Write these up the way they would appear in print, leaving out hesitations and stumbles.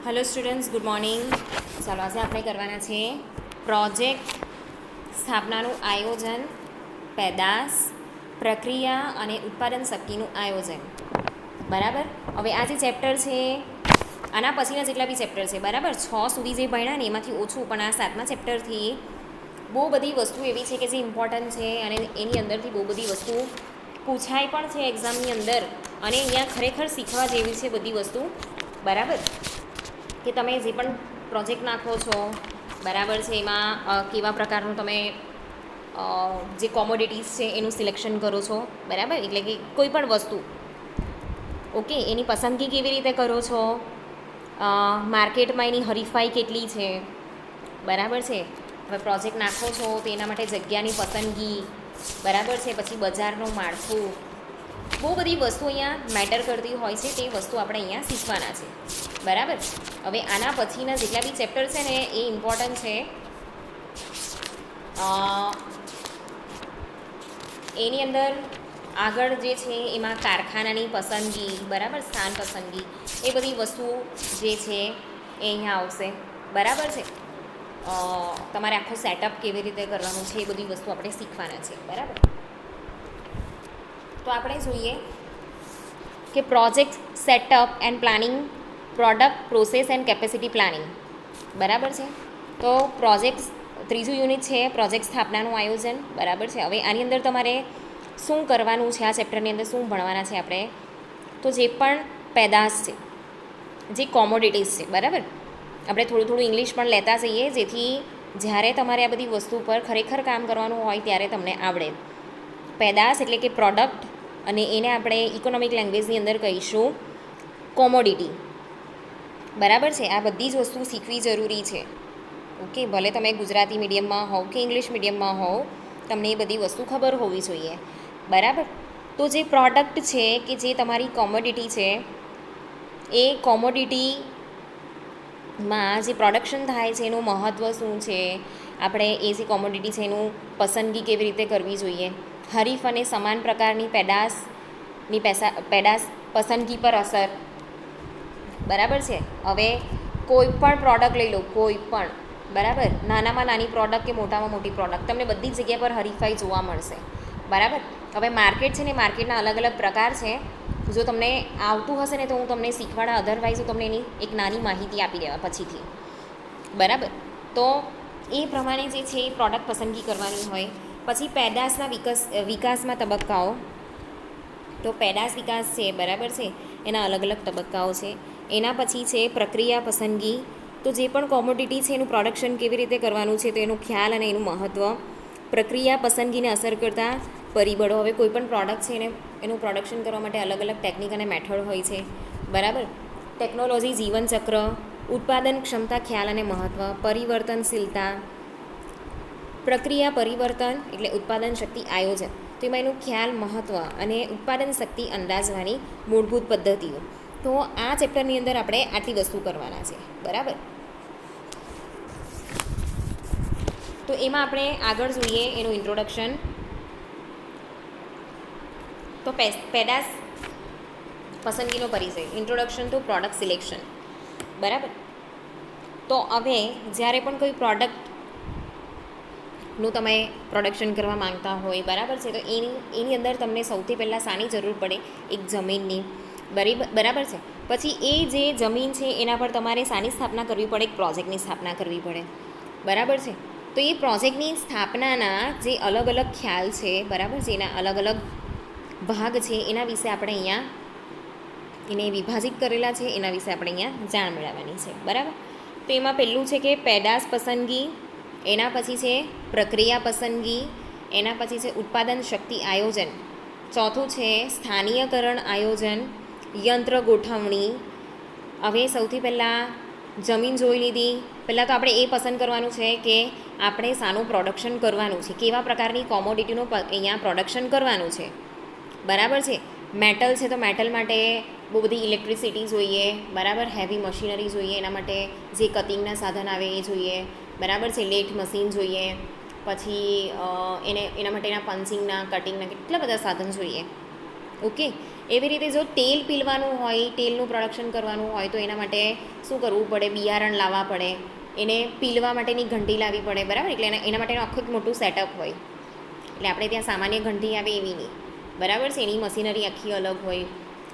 Hello students, good morning. ચાલો આજે આપણે કરવાના છે પ્રોજેક્ટ સ્થાપનાનું આયોજન, પેદાશ, પ્રક્રિયા અને ઉત્પાદન શક્તિનું આયોજન. બરાબર. હવે આ જે ચેપ્ટર છે આના પછીના જેટલા બી ચેપ્ટર છે, બરાબર, 6 સુધી જે ભણ્યા ને એમાંથી ઓછું, પણ આ 7મા ચેપ્ટરથી બહુ બધી વસ્તુ એવી છે કે જે ઇમ્પોર્ટન્ટ છે અને એની અંદરથી બહુ બધી વસ્તુ પૂછાય પણ છે એક્ઝામની અંદર, અને અહીંયા ખરેખર શીખવા જેવી છે બધી વસ્તુ. બરાબર, કે તમે જે પણ પ્રોજેક્ટ નાખો છો, બરાબર છે, એમાં કેવા પ્રકારનું તમે જે કોમોડિટીઝ છે એનું સિલેક્શન કરો છો, બરાબર, એટલે કે કોઈ પણ વસ્તુ, ઓકે, એની પસંદગી કેવી રીતે કરો છો, માર્કેટમાં એની હરીફાઈ કેટલી છે, બરાબર છે. હવે પ્રોજેક્ટ નાખો છો તો એના માટે જગ્યાની પસંદગી, બરાબર છે, પછી બજારનું માળખું, બહુ બધી વસ્તુ અહીંયા મેટર કરતી હોય છે. તે વસ્તુ આપણે અહીંયા શીખવાના છે, બરાબર. હવે આના પછીના જેટલા બી ચેપ્ટર છે ને એ ઇમ્પોર્ટન્ટ છે. એની અંદર આગળ જે છે એમાં કારખાનાની પસંદગી, બરાબર, સ્થાન પસંદગી, એ બધી વસ્તુ જે છે એ અહીંયા આવશે, બરાબર છે. તમારે આખો સેટઅપ કેવી રીતે કરવાનું છે એ બધી વસ્તુ આપણે શીખવાના છે, બરાબર. તો આપણે જોઈએ કે project setup and planning, product process and capacity planning, બરાબર છે. તો પ્રોજેક્ટ ત્રીજું યુનિટ છે પ્રોજેક્ટ સ્થાપનાનું આયોજન, બરાબર છે. હવે આની અંદર તમારે શું કરવાનું છે, આ ચેપ્ટરની અંદર શું ભણવાના છે આપણે, તો જે પણ પેદાશ છે, જે કોમોડિટીઝ છે, બરાબર, આપણે થોડું થોડું ઇંગ્લિશ પણ લેતા જઈએ જેથી જ્યારે તમારે આ બધી વસ્તુ પર ખરેખર કામ કરવાનું હોય ત્યારે તમને આવડે. પેદાશ એટલે કે પ્રોડક્ટ, અને એને આપણે ઇકોનોમિક લેંગ્વેજની અંદર કહીશું કોમોડિટી, બરાબર છે. આ બધી જ વસ્તુ શીખવી જરૂરી છે, ઓકે. ભલે તમે ગુજરાતી મીડિયમમાં હોવ કે ઇંગ્લિશ મીડિયમમાં હોવ, તમને એ બધી વસ્તુ ખબર હોવી જોઈએ, બરાબર. તો જે પ્રોડક્ટ છે કે જે તમારી કોમોડિટી છે, એ કોમોડિટીમાં જે પ્રોડક્શન થાય છે એનું મહત્ત્વ શું છે, આપણે એ જે કોમોડિટી છે એનું પસંદગી કેવી રીતે કરવી જોઈએ, હરીફ અને સમાન પ્રકારની પેદાશ પસંદગી પર અસર, બરાબર છે. હવે કોઈ પણ પ્રોડક્ટ લઈ લો, કોઈ પણ, બરાબર, નાનામાં નાની પ્રોડક્ટ કે મોટામાં મોટી પ્રોડક્ટ, તમને બધી જ જગ્યા પર હરીફાઈ જોવા મળશે, બરાબર. હવે માર્કેટ છે ને, માર્કેટના અલગ અલગ પ્રકાર છે. જો તમને આવતું હશે ને તો હું તમને શીખવાડા, અધરવાઇઝ હું તમને એની એક નાની માહિતી આપી દેવા પછીથી, બરાબર. તો એ પ્રમાણે જે છે એ પ્રોડક્ટ પસંદગી કરવાની હોય. પછી પેદાશના વિકાસમાં તબક્કાઓ, તો પેદાશ વિકાસ છે, બરાબર છે, એના અલગ અલગ તબક્કાઓ છે. એના પછી છે પ્રક્રિયા પસંદગી, તો જે પણ કોમોડિટી છે એનું પ્રોડક્શન કેવી રીતે કરવાનું છે તો એનો ખ્યાલ અને એનું મહત્ત્વ. પ્રક્રિયા પસંદગીને અસર કરતા પરિબળો, હવે કોઈ પણ પ્રોડક્ટ છે એને એનું પ્રોડક્શન કરવા માટે અલગ અલગ ટેકનિક અને મેથડ હોય છે, બરાબર. ટેકનોલોજી, જીવનચક્ર, ઉત્પાદન ક્ષમતા, ખ્યાલ અને મહત્ત્વ, પરિવર્તનશીલતા, પ્રક્રિયા પરિવર્તન એટલે ઉત્પાદન શક્તિ આયોજન, તો એમાં એનું ખ્યાલ, મહત્ત્વ અને ઉત્પાદન શક્તિ અંદાજવાની મૂળભૂત પદ્ધતિઓ. તો આ ચેપ્ટરની અંદર આપણે આટલી વસ્તુ કરવાના છે, બરાબર. તો એમાં આપણે આગળ જોઈએ એનું ઇન્ટ્રોડક્શન. તો પેદાશ પસંદગીનો પરિચય, ઇન્ટ્રોડક્શન ટુ પ્રોડક્ટ સિલેક્શન, બરાબર. તો હવે જ્યારે પણ કોઈ પ્રોડક્ટનું તમે પ્રોડક્શન કરવા માંગતા હોય, બરાબર છે, તો એની અંદર તમને સૌથી પહેલાં શાની જરૂર પડે, એક જમીનની, બરાબર છે. પછી એ જે જમીન છે એના પર તમારે શાની સ્થાપના કરવી પડે, એક પ્રોજેક્ટની સ્થાપના કરવી પડે, બરાબર છે. તો એ પ્રોજેક્ટની સ્થાપનાના જે અલગ અલગ ખ્યાલ છે, બરાબર છે, એના અલગ અલગ ભાગ છે, એના વિશે આપણે અહીંયા એને વિભાજિત કરેલા છે, એના વિશે આપણે અહીંયા જાણ મેળવવાની છે, બરાબર. તો એમાં પહેલું છે કે પેદાશ પસંદગી, એના પછી છે પ્રક્રિયા પસંદગી, એના પછી છે ઉત્પાદન શક્તિ આયોજન, ચોથું છે સ્થાનીયકરણ આયોજન, યંત્ર ગોઠવણી. હવે સૌથી પહેલાં જમીન જોઈ લીધી. પહેલાં તો આપણે એ પસંદ કરવાનું છે કે આપણે શાનું પ્રોડક્શન કરવાનું છે, કેવા પ્રકારની કોમોડિટીનું અહીંયા પ્રોડક્શન કરવાનું છે, બરાબર છે. મેટલ છે તો મેટલ માટે બહુ બધી ઇલેક્ટ્રિસિટી જોઈએ, બરાબર, હેવી મશીનરી જોઈએ, એના માટે જે કટિંગના સાધન આવે એ જોઈએ, બરાબર છે, લેથ મશીન જોઈએ, પછી એના માટેના પંચિંગના, કટિંગના કેટલા બધા સાધન જોઈએ, ઓકે. એવી રીતે જો તેલ પીલવાનું હોય, તેલનું પ્રોડક્શન કરવાનું હોય તો એના માટે શું કરવું પડે? બિયારણ લાવવા પડે, એને પીલવા માટેની ઘંટી લાવવી પડે, બરાબર? એટલે એના માટેનું આખું એક મોટું સેટઅપ હોય. એટલે આપણે ત્યાં સામાન્ય ઘંટી આવે એવી નહીં, બરાબર છે? એની મશીનરી આખી અલગ હોય.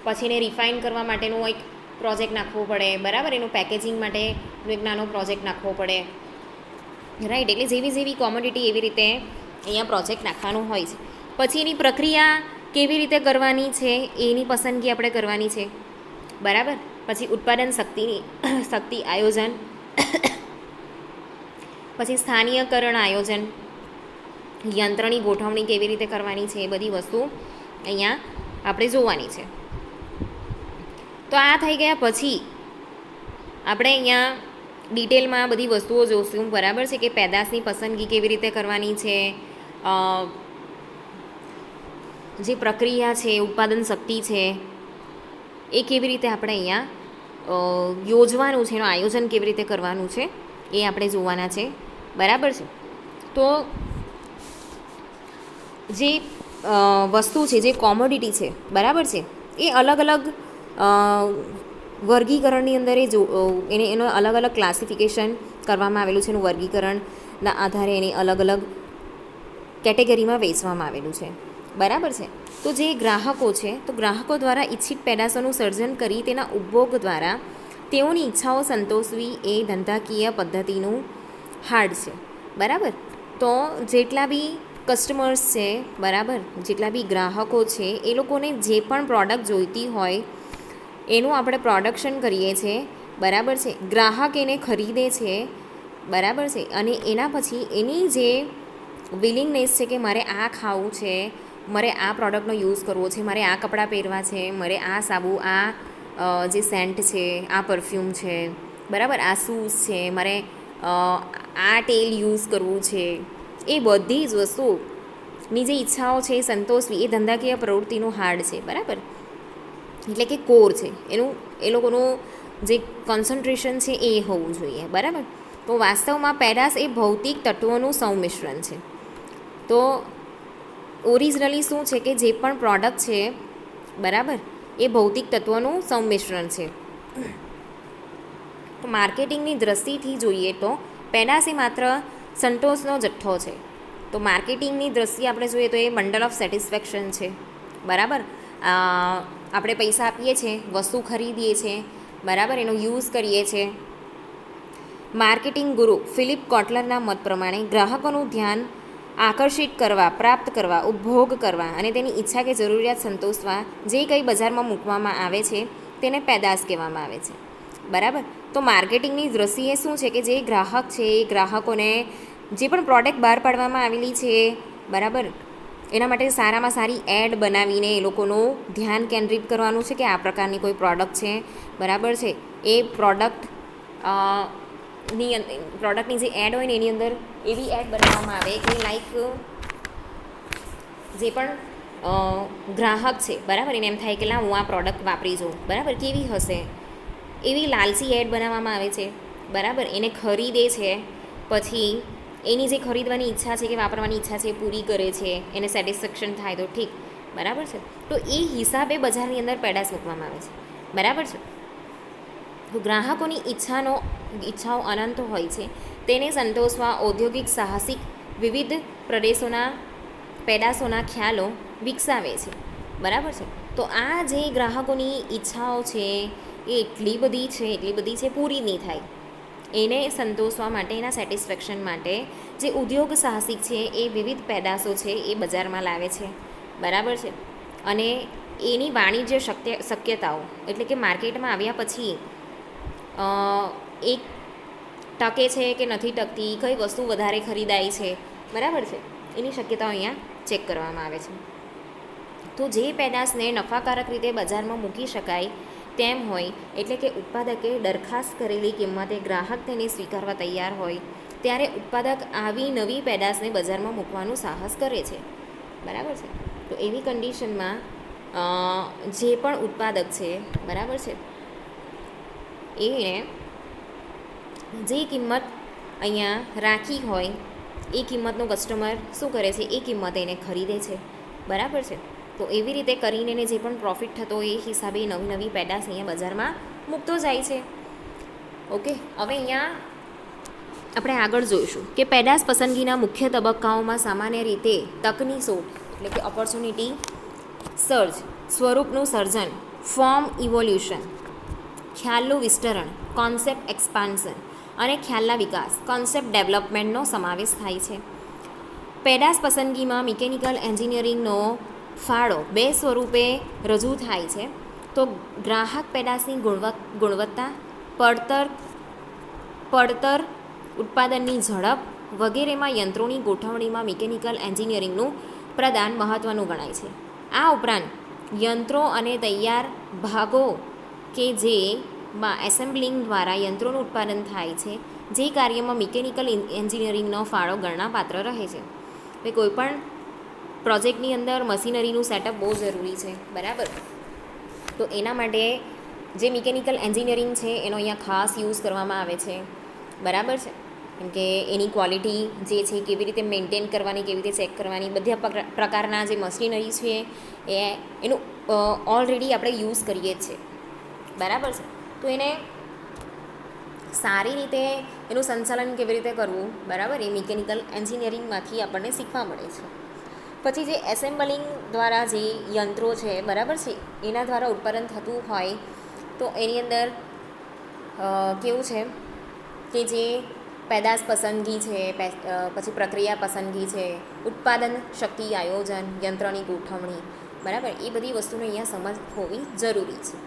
પછી એને રિફાઇન કરવા માટેનું એક પ્રોજેક્ટ નાખવો પડે, બરાબર? એનું પેકેજિંગ માટેનો એક નાનો પ્રોજેક્ટ નાખવો પડે, રાઈટ? એટલે જેવી જેવી કોમોડિટી એવી રીતે અહીંયા પ્રોજેક્ટ નાખવાનું હોય છે. પછી એની પ્રક્રિયા કેવી રીતે કરવાની છે એની પસંદગી આપણે કરવાની છે, બરાબર? પછી ઉત્પાદન શક્તિ આયોજન, પછી સ્થાનીયકરણ આયોજન, યંત્રની ગોઠવણી કેવી રીતે કરવાની છે, એ બધી વસ્તુ અહીંયા આપણે જોવાની છે. તો આ થઈ ગયા પછી આપણે અહીંયા ડિટેલમાં બધી વસ્તુઓ જોઈશું, બરાબર છે? કે પેદાશની પસંદગી કેવી રીતે કરવાની છે, જે પ્રક્રિયા છે, ઉત્પાદન શક્તિ છે, એ કેવી રીતે આપણે અહીંયા યોજવાનું છે, એનું આયોજન કેવી રીતે કરવાનું છે એ આપણે જોવાના છે, બરાબર છે? તો જે વસ્તુ છે, જે કોમોડિટી છે, બરાબર છે, એ અલગ અલગ વર્ગીકરણની અંદર એનું અલગ અલગ ક્લાસિફિકેશન કરવામાં આવેલું છે. એનું વર્ગીકરણના આધારે એની અલગ અલગ કેટેગરીમાં વેચવામાં આવેલું છે, બરાબર છે? તો જે ગ્રાહકો છે, તો ગ્રાહકો દ્વારા ઈચ્છિત પેદાશોનું સર્જન કરી તેના ઉપભોગ દ્વારા તેઓની ઈચ્છાઓ સંતોષવી એ ધંધાકીય પદ્ધતિનું હાર્ડ છે, બરાબર? તો જેટલા બી કસ્ટમર્સ છે, બરાબર, જેટલા બી ગ્રાહકો છે, એ લોકોને જે પણ પ્રોડક્ટ જોઈતી હોય એનું આપણે પ્રોડક્શન કરીએ છીએ, બરાબર છે? ગ્રાહક એને ખરીદે છે, બરાબર છે? અને એના પછી એની જે વિલિંગનેસ છે કે મારે આ ખાવું છે, મારે આ પ્રોડક્ટનો યુઝ કરવો છે, મારે આ કપડાં પહેરવા છે, મારે આ સાબુ, આ જે સેન્ટ છે, આ પરફ્યુમ છે, બરાબર, આ શૂઝ છે, મારે આ તેલ યુઝ કરવું છે, એ બધી જ વસ્તુની જે ઈચ્છાઓ છે એ સંતોષવી એ ધંધાકીય પ્રવૃત્તિનું હાર્ડ છે, બરાબર? એટલે કે કોર છે એનું, એ લોકોનું જે કોન્સન્ટ્રેશન છે એ હોવું જોઈએ, બરાબર? તો વાસ્તવમાં પેદાશ એ ભૌતિક તત્વોનું સંમિશ્રણ છે. તો ઓરિજિનલી શું છે કે જે પણ પ્રોડક્ટ છે, બરાબર, એ ભૌતિક તત્વોનું સંમિશ્રણ છે. તો માર્કેટિંગની દ્રષ્ટિથી જોઈએ તો પેદાશ એ માત્ર સંતોષનો જથ્થો છે. તો માર્કેટિંગની દ્રષ્ટિએ આપણે જોઈએ તો એ બંડલ ઓફ સેટિસ્ફેક્શન છે, બરાબર? આપણે પૈસા આપીએ છીએ, વસ્તુ ખરીદીએ છીએ, બરાબર, એનો યુઝ કરીએ છીએ. માર્કેટિંગ ગુરુ ફિલિપ કોટલરના મત પ્રમાણે ગ્રાહકોનું ધ્યાન આકર્ષિત કરવા, પ્રાપ્ત કરવા, ઉપભોગ કરવા અને તેની ઈચ્છા કે જરૂરિયાત સંતોષવા જે કંઈ બજારમાં મૂકવામાં આવે છે તેને પેદાશ કહેવામાં આવે છે, બરાબર? તો માર્કેટિંગની દ્રષ્ટિએ શું છે કે જે ગ્રાહક છે એ ગ્રાહકોને જે પણ પ્રોડક્ટ બહાર પાડવામાં આવેલી છે, બરાબર, એના માટે સારામાં સારી એડ બનાવીને એ લોકોનું ધ્યાન કેન્દ્રિત કરવાનું છે કે આ પ્રકારની કોઈ પ્રોડક્ટ છે, બરાબર છે? એ પ્રોડક્ટની જે એડ હોય ને એની અંદર એવી એડ બનાવવામાં આવે કે લાઈક જે પણ ગ્રાહક છે, બરાબર, એને એમ થાય કે લા હું આ પ્રોડક્ટ વાપરી જોઉં, બરાબર, કેવી હશે, એવી લાલચી એડ બનાવવામાં આવે છે, બરાબર? એને ખરીદે છે, પછી એની જે ખરીદવાની ઈચ્છા છે કે વાપરવાની ઈચ્છા છે એ પૂરી કરે છે, એને સેટિસ્ફેક્શન થાય તો ઠીક, બરાબર છે? તો એ હિસાબે બજારની અંદર પેદાશ મૂકવામાં આવે છે, બરાબર છે? તો ગ્રાહકોની ઈચ્છાઓ અનંત હોય છે, તેને સંતોષવા ઔદ્યોગિક સાહસિક વિવિધ પ્રદેશોના પેદાશોના ખ્યાલો વિકસાવે છે, બરાબર છે? તો આ જે ગ્રાહકોની ઈચ્છાઓ છે એ એટલી બધી છે પૂરી નહીં થાય. એને સંતોષવા માટે, એના સેટિસ્ફેક્શન માટે જે ઉદ્યોગ સાહસિક છે એ વિવિધ પેદાશો છે એ બજારમાં લાવે છે, બરાબર છે? અને એની વાણિજ્ય શક્યતાઓ એટલે કે માર્કેટમાં આવ્યા પછી એક ટકે છે કે નથી ટકતી, કઈ વસ્તુ વધારે ખરીદાય છે, બરાબર છે? એની શક્યતાઓ અહીંયા ચેક કરવામાં આવે છે. તો જે પેદાશને નફાકારક રીતે બજારમાં મૂકી શકાય તેમ હોય, એટલે કે ઉત્પાદકે દરખાસ્ત કરેલી કિંમતે ગ્રાહક તેને સ્વીકારવા તૈયાર હોય ત્યારે ઉત્પાદક આવી નવી પેદાશને બજારમાં મૂકવાનું સાહસ કરે છે, બરાબર છે? તો એવી કન્ડિશનમાં જે પણ ઉત્પાદક છે, બરાબર છે, એને જે કિંમત અહીંયા રાખી હોય એ કિંમતનો કસ્ટમર શું કરે છે, એ કિંમતે એને ખરીદે છે, બરાબર છે? તો તો એવી રીતે કરીને એને જે પણ પ્રોફિટ થતો હોય એ હિસાબે નવી નવી પેદાશ અહીંયા બજારમાં મૂકતો જાય છે. ઓકે, હવે અહીંયા આપણે આગળ જોઈશું કે પેદાશ પસંદગીના મુખ્ય તબક્કાઓમાં સામાન્ય રીતે તકની શોધ એટલે કે ઓપોર્ચ્યુનિટી સર્ચ, સ્વરૂપનું સર્જન, ફોર્મ ઇવોલ્યુશન, ખ્યાલનું વિસ્તરણ, કોન્સેપ્ટ એક્સપાન્શન અને ખ્યાલના વિકાસ, કોન્સેપ્ટ ડેવલપમેન્ટનો સમાવેશ થાય છે. પેદાશ પસંદગીમાં મિકેનિકલ એન્જિનિયરિંગનો ફાળો બે સ્વરૂપે રજૂ થાય છે. તો ગ્રાહક પેદાશની ગુણવત્તા, પડતર, ઉત્પાદનની ઝડપ વગેરેમાં યંત્રોની ગોઠવણીમાં મિકેનિકલ એન્જિનિયરિંગનું પ્રદાન મહત્ત્વનું ગણાય છે. આ ઉપરાંત યંત્રો અને તૈયાર ભાગો કે જેમાં એસેમ્બલિંગ દ્વારા યંત્રોનું ઉત્પાદન થાય છે, જે કાર્યમાં મિકેનિકલ એન્જિનિયરિંગનો ફાળો ગણનાપાત્ર રહે છે. હવે કોઈપણ પ્રોજેક્ટની અંદર મશીનરીનું સેટઅપ બહુ જરૂરી છે, બરાબર. તો એના માટે જે મિકેનિકલ એન્જિનિયરિંગ છે એનો અહીંયા ખાસ યુઝ કરવામાં આવે છે, બરાબર છે. કેમ કે એની ક્વોલિટી જે છે કેવી રીતે મેન્ટેન કરવાની, કેવી રીતે ચેક કરવાની, બધા પ્રકારના જે મશીનરી છે એનું ઓલરેડી આપણે યુઝ કરીએ જ છે, બરાબર છે. તો એને સારી રીતે એનું સંચાલન કેવી રીતે કરવું, બરાબર, એ મિકેનિકલ એન્જિનિયરિંગમાંથી આપણને શીખવા મળે છે. પછી જે એસેમ્બલિંગ દ્વારા જે યંત્રો છે, બરાબર છે, એના દ્વારા ઉત્પાદન થતું હોય તો એની અંદર કેવું છે કે જે પેદાશ પસંદગી છે, પછી પ્રક્રિયા પસંદગી છે, ઉત્પાદન શક્તિ આયોજન, યંત્રની ગોઠવણી, બરાબર, એ બધી વસ્તુને અહીંયા સમજ હોવી જરૂરી છે.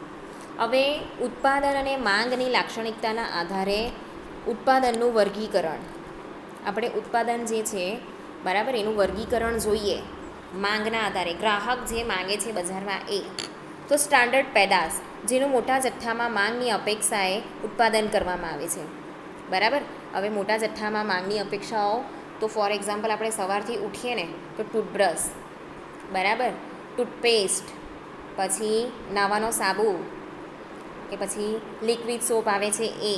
હવે ઉત્પાદન અને માંગની લાક્ષણિકતાના આધારે ઉત્પાદનનું વર્ગીકરણ, આપણે ઉત્પાદન જે છે, બરાબર, એનું વર્ગીકરણ જોઈએ માંગના આધારે. ગ્રાહક જે માંગે છે બજારમાં એ. તો સ્ટાન્ડર્ડ પેદાશ, જેનું મોટા જથ્થામાં માંગની અપેક્ષાએ ઉત્પાદન કરવામાં આવે છે, બરાબર. હવે મોટા જથ્થામાં માંગની અપેક્ષાઓ, તો ફોર એક્ઝામ્પલ આપણે સવારથી ઉઠીએ ને તો ટૂથબ્રશ, બરાબર, ટૂથપેસ્ટ, પછી નાવાનો સાબુ કે પછી લિક્વિડ સોપ આવે છે એ,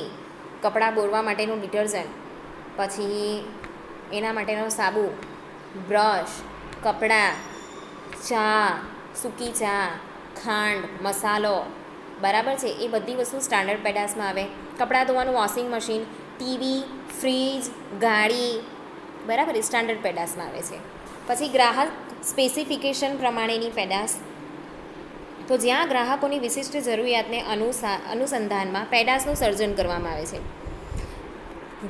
કપડાં બોરવા માટેનું ડિટર્જન્ટ, પછી એના માટેનો સાબુ, બ્રશ, કપડાં, ચા, સૂકી ચા, ખાંડ, મસાલો, બરાબર છે, એ બધી વસ્તુ સ્ટાન્ડર્ડ પેદાશમાં આવે. કપડાં ધોવાનું વોશિંગ મશીન, ટીવી, ફ્રીજ, ગાડી, બરાબર, એ સ્ટાન્ડર્ડ પેદાશમાં આવે છે. પછી ગ્રાહક સ્પેસિફિકેશન પ્રમાણેની પેદાશ, તો જ્યાં ગ્રાહકોની વિશિષ્ટ જરૂરિયાતને અનુસંધાનમાં પેદાશનું સર્જન કરવામાં આવે છે.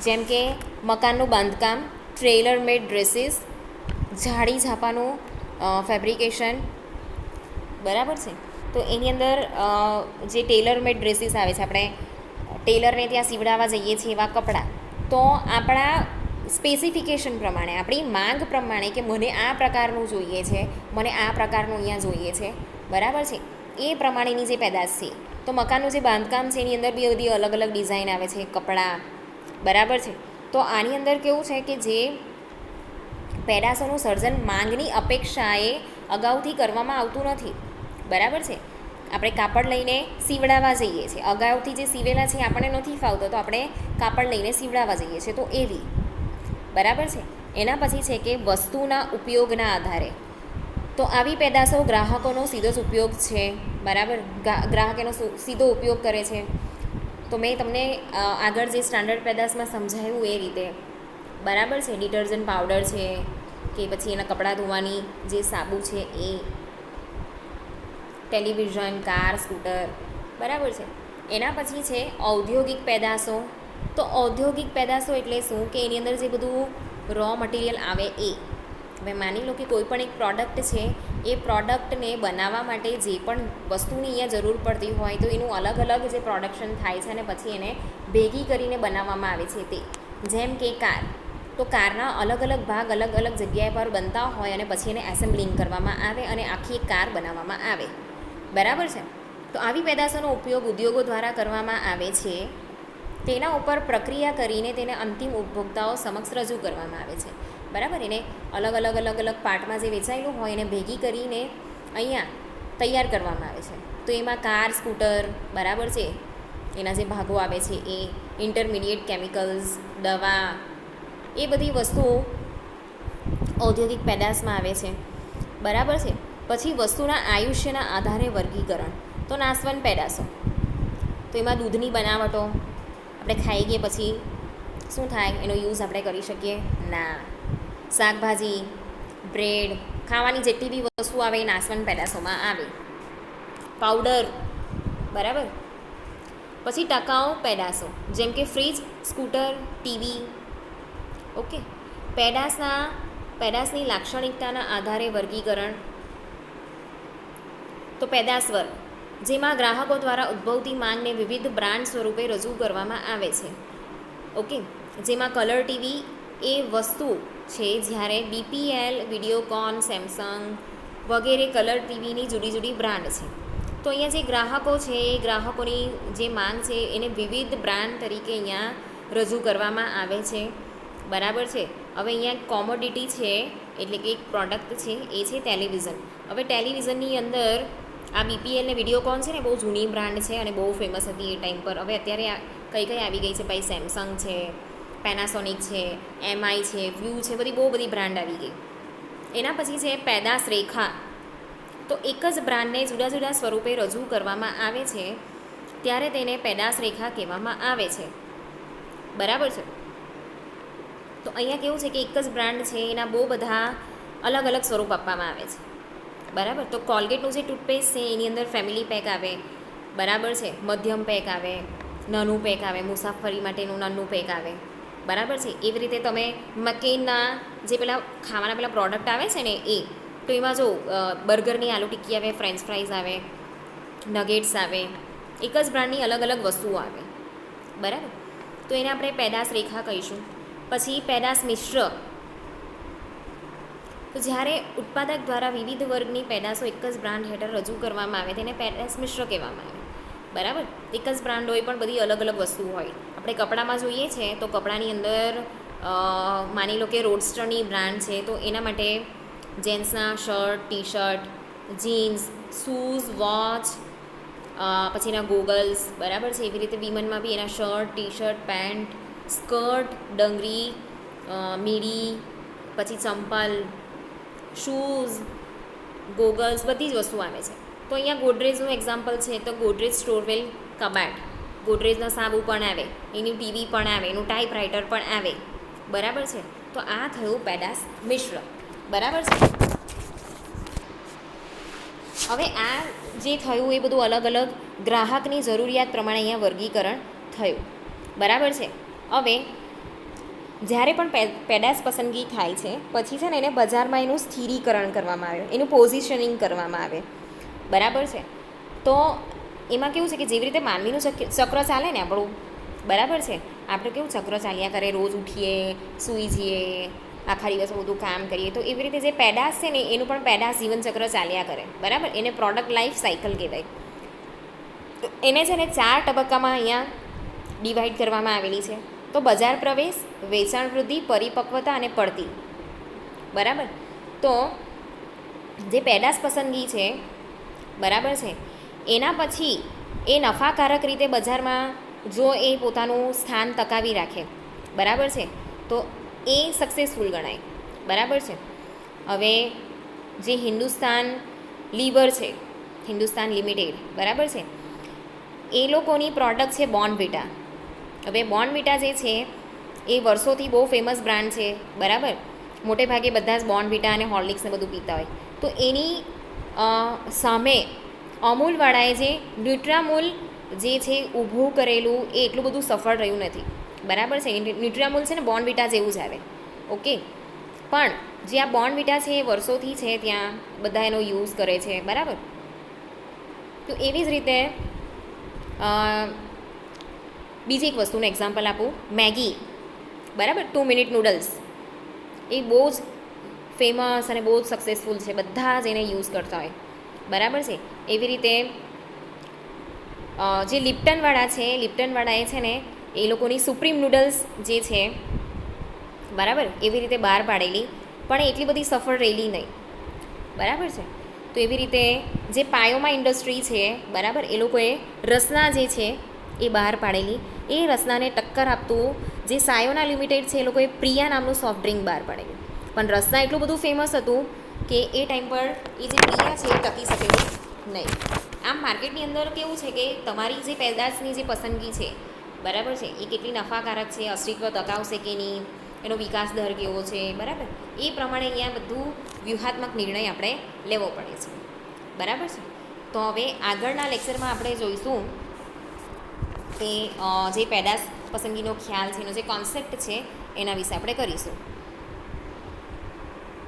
જેમ કે મકાનનું બાંધકામ, ટ્રેલર મેડ ડ્રેસીસ, જાળી ઝાપાનું ફેબ્રિકેશન, બરાબર છે. તો એની અંદર જે ટેલર મેડ ડ્રેસીસ આવે છે, આપણે ટેલરને ત્યાં સીવડાવવા જઈએ છીએ એવા કપડાં, તો આપણા સ્પેસિફિકેશન પ્રમાણે, આપણી માંગ પ્રમાણે કે મને આ પ્રકારનું જોઈએ છે, મને આ પ્રકારનું અહીંયા જોઈએ છે, બરાબર છે, એ પ્રમાણેની જે પેદાશ છે. તો મકાનનું જે બાંધકામ છે એની અંદર બી બધી અલગ અલગ ડિઝાઇન આવે છે, કપડાં, બરાબર છે. તો આની અંદર કેવું છે કે જે પેદાશોનું સર્જન માંગની અપેક્ષાએ અગાઉથી કરવામાં આવતું નથી, બરાબર છે. આપણે કાપડ લઈને સીવડાવવા જઈએ છીએ, અગાઉથી જે સીવેલા છે આપણને નથી ફાવતો તો આપણે કાપડ લઈને સીવડાવવા જઈએ છીએ, તો એવી, બરાબર છે. એના પછી છે કે વસ્તુના ઉપયોગના આધારે, તો આવી પેદાશો ગ્રાહકોનો સીધો જ ઉપયોગ છે, બરાબર, ગ્રાહક એનો સીધો ઉપયોગ કરે છે. તો મેં તમને આગળ જે સ્ટાન્ડર્ડ પેદાશમાં સમજાવ્યું એ રીતે, બરાબર છે, ડિટર્જન્ટ પાવડર છે કે પછી એના કપડાં ધોવાની જે સાબુ છે એ, ટેલિવિઝન, કાર, સ્કૂટર, બરાબર છે. એના પછી છે ઔદ્યોગિક પેદાશો. તો ઔદ્યોગિક પેદાશો એટલે શું કે એની અંદર જે બધું રો મટીરિયલ આવે એ, હવે માની લો કે કોઈ પણ એક પ્રોડક્ટ છે, એ પ્રોડક્ટને બનાવવા માટે જે પણ વસ્તુની અહીંયા જરૂર પડતી હોય તો એનું અલગ અલગ જે પ્રોડક્શન થાય છે અને પછી એને ભેગી કરીને બનાવવામાં આવે છે તે. જેમ કે કાર, તો કારના અલગ અલગ ભાગ અલગ અલગ જગ્યાએ પર બનતા હોય અને પછી એને એસેમ્બલિંગ કરવામાં આવે અને આખી એક કાર બનાવવામાં આવે, બરાબર છે. તો આવી પેદાશોનો ઉપયોગ ઉદ્યોગો દ્વારા કરવામાં આવે છે. તેના ઉપર પ્રક્રિયા કરીને તેને અંતિમ ઉપભોક્તાઓ સમક્ષ રજૂ કરવામાં આવે છે, બરાબર. એને અલગ અલગ અલગ અલગ પાર્ટમાં જે વેચાયેલું હોય એને ભેગી કરીને અહીંયા તૈયાર કરવામાં આવે છે. તો એમાં કાર, સ્કૂટર, બરાબર છે, એના જે ભાગો આવે છે એ, ઇન્ટરમીડિયેટ કેમિકલ્સ, દવા, એ બધી વસ્તુઓ ઔદ્યોગિક પેદાશમાં આવે છે, બરાબર છે. પછી વસ્તુના આયુષ્યના આધારે વર્ગીકરણ, તો નાશવંત પેદાશો, તો એમાં દૂધની બનાવટો આપણે ખાઈ ગઈએ પછી શું થાય, એનો યુઝ આપણે કરી શકીએ ના. શાકભાજી, બ્રેડ, ખાવાની જેટલી બી વસ્તુ આવે એ નાશવંત પેદાશોમાં આવે. પાવડર, બરાબર. પછી ટકાઉ પેદાશો જેમ કે ફ્રીજ, સ્કૂટર, ટીવી. ઓકે. પેદાશની લાક્ષણિકતાના આધારે વર્ગીકરણ, તો પેદાશ વર્ગ જેમાં ગ્રાહકો દ્વારા ઉદ્ભવતી માંગને વિવિધ બ્રાન્ડ સ્વરૂપે રજૂ કરવામાં આવે છે. ઓકે. જેમાં કલર ટીવી એ વસ્તુ છે, જ્યારે બીપીએલ, વિડીયોકોન, સેમસંગ વગેરે કલર ટીવીની જુદી જુદી બ્રાન્ડ છે. તો અહીંયા જે ગ્રાહકો છે એ ગ્રાહકોની જે માંગ છે એને વિવિધ બ્રાન્ડ તરીકે અહીંયા રજૂ કરવામાં આવે છે, બરાબર છે. હવે અહીંયા કોમોડિટી છે એટલે કે એક પ્રોડક્ટ છે એ છે ટેલિવિઝન. હવે ટેલિવિઝનની અંદર આ બીપીએલ ને વિડીયોકોન છે ને બહુ જૂની બ્રાન્ડ છે અને બહુ ફેમસ હતી એ ટાઈમ પર. હવે અત્યારે કઈ કઈ આવી ગઈ છે ભાઈ, સેમસંગ છે, પેનાસોનિક છે, એમઆઈ છે, વ્યૂ છે, બહુ બધી બ્રાન્ડ આવી ગઈ. એના પછી છે પેદાશ રેખા, તો એક જ બ્રાન્ડને જુદા જુદા સ્વરૂપે રજૂ કરવામાં આવે છે ત્યારે તેને પેદાશ રેખા કહેવામાં આવે છે, બરાબર છે. તો અહીંયા કેવું છે કે એક જ બ્રાન્ડ છે એના બહુ બધા અલગ અલગ સ્વરૂપ આપવામાં આવે છે, બરાબર. તો કોલગેટનું જે ટૂથપેસ્ટ છે એની અંદર ફેમિલી પેક આવે, બરાબર છે, મધ્યમ પેક આવે, નાનું પેક આવે, મુસાફરી માટેનું નાનું પેક આવે, બરાબર છે. એવી રીતે તમે મકેનના જે પેલા ખાવાના પેલા પ્રોડક્ટ આવે છે ને એ, તો એમાં જો બર્ગરની આલુ ટિક્કી આવે, ફ્રેન્ચ ફ્રાઈઝ આવે, નગેટ્સ આવે, એક જ બ્રાન્ડની અલગ અલગ વસ્તુઓ આવે, બરાબર. તો એને આપણે પેદાશ રેખા કહીશું. પછી પેદાશ મિશ્ર, તો જ્યારે ઉત્પાદક દ્વારા વિવિધ વર્ગની પેદાશો એક જ બ્રાન્ડ હેઠળ રજૂ કરવામાં આવે તેને પેદાશ મિશ્ર કહેવામાં આવે, બરાબર. એક જ બ્રાન્ડ હોય પણ બધી અલગ અલગ વસ્તુ હોય. આપણે કપડામાં જોઈએ છે તો કપડાની અંદર માની લો કે રોડસ્ટરની બ્રાન્ડ છે, તો એના માટે જેન્ટ્સના shirt, T shirt, jeans, shoes, watch, પછી એના ગોગલ્સ, બરાબર છે. એવી રીતે વિમનમાં બી એના shirt, T shirt, pant, skirt, dungaree, midi, પછી ચંપલ, શૂઝ, ગોગલ્સ, બધી જ વસ્તુ આવે છે. તો અહીંયા ગોદરેજનું એક્ઝામ્પલ છે, તો ગોદરેજ સ્ટોરવેલ કબાટ, ગોદરેજનો સાબુ પણ આવે, એની ટીવી પણ આવે, એનું ટાઈપરાઇટર પણ આવે, બરાબર છે. તો આ થયું પેદાશ મિશ્ર, બરાબર છે. હવે આ જે થયું એ બધું અલગ અલગ ગ્રાહકની જરૂરિયાત પ્રમાણે અહીંયા વર્ગીકરણ થયું, બરાબર છે. હવે જ્યારે પણ પેદાશ પસંદગી થાય છે પછી છે ને એને બજારમાં એનું સ્થિરીકરણ કરવામાં આવે, એનું પોઝિશનિંગ કરવામાં આવે, બરાબર છે. તો એમાં કેવું છે કે જેવી રીતે માનવીનું ચક્ર ચાલે ને આપણું, બરાબર છે, આપણે કેવું ચક્ર ચાલ્યા કરે, રોજ ઉઠીએ, સૂઈ જઈએ, આખા દિવસ બધું કામ કરીએ, તો એવી રીતે જે પેદાશ છે ને એનું પણ પેદાશ જીવનચક્ર ચાલ્યા કરે, બરાબર. એને પ્રોડક્ટ લાઈફ સાયકલ કહેવાય. તો એને છે ને 4 તબક્કામાં અહીંયા ડિવાઈડ કરવામાં આવેલી છે. તો બજાર પ્રવેશ, વેચાણ વૃદ્ધિ, પરિપક્વતા અને પડતી, બરાબર. તો જે પેદાશ પસંદગી છે, બરાબર છે, એના પછી એ નફાકારક રીતે બજારમાં જો એ પોતાનું સ્થાન ટકાવી રાખે, બરાબર છે, તો એ સક્સેસફુલ ગણાય, બરાબર છે. હવે જે હિન્દુસ્તાન લીવર છે, હિન્દુસ્તાન લિમિટેડ, બરાબર છે, એ લોકોની પ્રોડક્ટ છે બોર્નવિટા. હવે બોર્નવિટા જે છે એ વર્ષોથી બહુ ફેમસ બ્રાન્ડ છે, બરાબર. મોટે ભાગે બધા જ બોર્નવિટા અને હોર્લિક્સને બધું પીતા હોય. તો એની સામે અમૂલવાળાએ જે ન્યુટ્રામૂલ જે છે ઊભું કરેલું એ એટલું બધું સફળ રહ્યું નથી, બરાબર છે. ન્યુટ્રામૂલ છે ને બોર્નવિટા જેવું જ આવે, ઓકે. પણ જે આ બોર્નવિટા છે એ વર્ષોથી છે ત્યાં બધા એનો યુઝ કરે છે, બરાબર. તો એવી જ રીતે બીજી એક વસ્તુનું એક્ઝામ્પલ આપું, મેગી, બરાબર, 2 મિનિટ નૂડલ્સ, એ બહુ જ ફેમસ અને બહુ જ સક્સેસફુલ છે, બધા જ એને યુઝ કરતા હોય, બરાબર છે. એવી રીતે જે લિપ્ટનવાળા છે, લિપ્ટનવાળાએ છે ને એ લોકોની સુપ્રીમ નૂડલ્સ જે છે, બરાબર, એવી રીતે બહાર પાડેલી, પણ એટલી બધી સફળ રહેલી નહીં, બરાબર છે. તો એવી રીતે જે પાયોમા ઇન્ડસ્ટ્રી છે, બરાબર, એ લોકોએ રસના જે છે એ બહાર પાડેલી, એ રસનાને ટક્કર આપતું જે સાયોના લિમિટેડ છે એ લોકોએ પ્રિયા નામનું સોફ્ટ ડ્રિંક બહાર પાડેલું. પણ રસના એટલું બધું ફેમસ હતું કે એ ટાઈમ પર એ જે ક્રિયા છે એ ટકી શકે નહીં. આમ માર્કેટની અંદર કેવું છે કે તમારી જે પેદાશની જે પસંદગી છે, બરાબર છે, એ કેટલી નફાકારક છે, અસ્તિત્વ ટકાવશે કે નહીં, એનો વિકાસ દર કેવો છે, બરાબર, એ પ્રમાણે અહીંયા બધું વ્યૂહાત્મક નિર્ણય આપણે લેવો પડે છે, બરાબર છે. તો હવે આગળના લેક્ચરમાં આપણે જોઈશું કે જે પેદાશ પસંદગીનો ખ્યાલ છે, એનો જે કોન્સેપ્ટ છે, એના વિશે આપણે કરીશું.